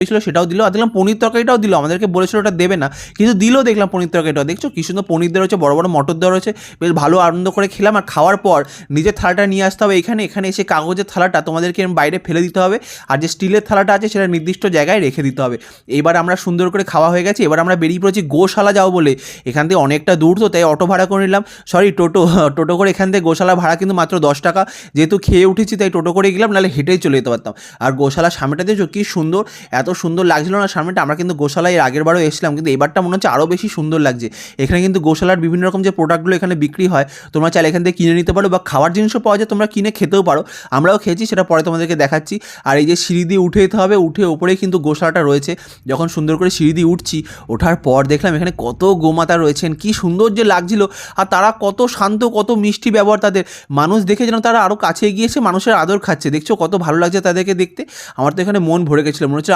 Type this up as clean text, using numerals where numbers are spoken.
ছিল সেটাও দিল, আর দেখলাম পনির তরকারিটাও দিল, আমাদেরকে বলেছিল ওটা দেবে না কিন্তু দিল, দেখলাম পনির তরকারিটাও। দেখছো কি সুন্দর পনির দেওয়া রয়েছে, বড় বড় মটর দেওয়া রয়েছে, বেশ ভালো আনন্দ করে খেলাম। আর খাওয়ার পর নিজের থালাটা নিয়ে আসতে হবে এখানে, এখানে এসে কাগজের থালাটা তোমাদেরকে বাইরে ফেলে দিতে হবে, আর যে স্টিলের থালাটা আছে সেটা নির্দিষ্ট জায়গায় রেখে দিতে হবে। এবার আমরা সুন্দর করে খাওয়া হয়ে গেছে, এবার আমরা বেরিয়ে পড়েছি গোশালা যাও বলে। এখান থেকে অনেকটা দূর তো, তাই অটো ভাড়া করে নিলাম, সরি টোটো করে এখান থেকে গোশালা ভাড়া কিন্তু মাত্র 10 টাকা। যেহেতু খেয়ে উঠেছি তাই টোটো করে গেলাম, নাহলে হেঁটেই চলে যেতে পারতাম। আর গোশালার সামনেটা দেখছো কি সুন্দর, এত সুন্দর লাগছিল না সামনেটা। আমরা কিন্তু গোশালায় আগের বারও এসেছিলাম, কিন্তু এবারটা মনে হচ্ছে আরও বেশি সুন্দর লাগছে। এখানে কিন্তু গোশালার বিভিন্ন রকম যে প্রোডাক্টগুলো এখানে বিক্রি হয়, তোমরা চাইলে এখান থেকে কিনে নিতে পারো, বা খাওয়ার জিনিসও পাওয়া যায়, তোমরা কিনে খেতেও পারো। আমরাও খেয়েছি, সেটা পরে তোমাদেরকে দেখাচ্ছি। আর এই যে সিঁড়ি দিয়ে উঠে যেতে হবে, উঠে ওপরেই কিন্তু গোশালাটা রয়েছে। যখন সুন্দর করে সিঁড়ি দিয়ে উঠছি, ওঠার পর দেখলাম এখানে কত গোমাতা রয়েছেন, কি সুন্দর যে লাগছিল। আর তারা কত শান্ত, কত মিষ্টি ব্যবহার তাদের। মানুষ দেখে যেন তারা আরও কাছে এগিয়েছে, মানুষের আদর খাচ্ছে। দেখছো কত ভালো লাগছে তাদেরকে দেখতে। আমার তো এখানে মন ভরে গেছিলো, মনে হচ্ছে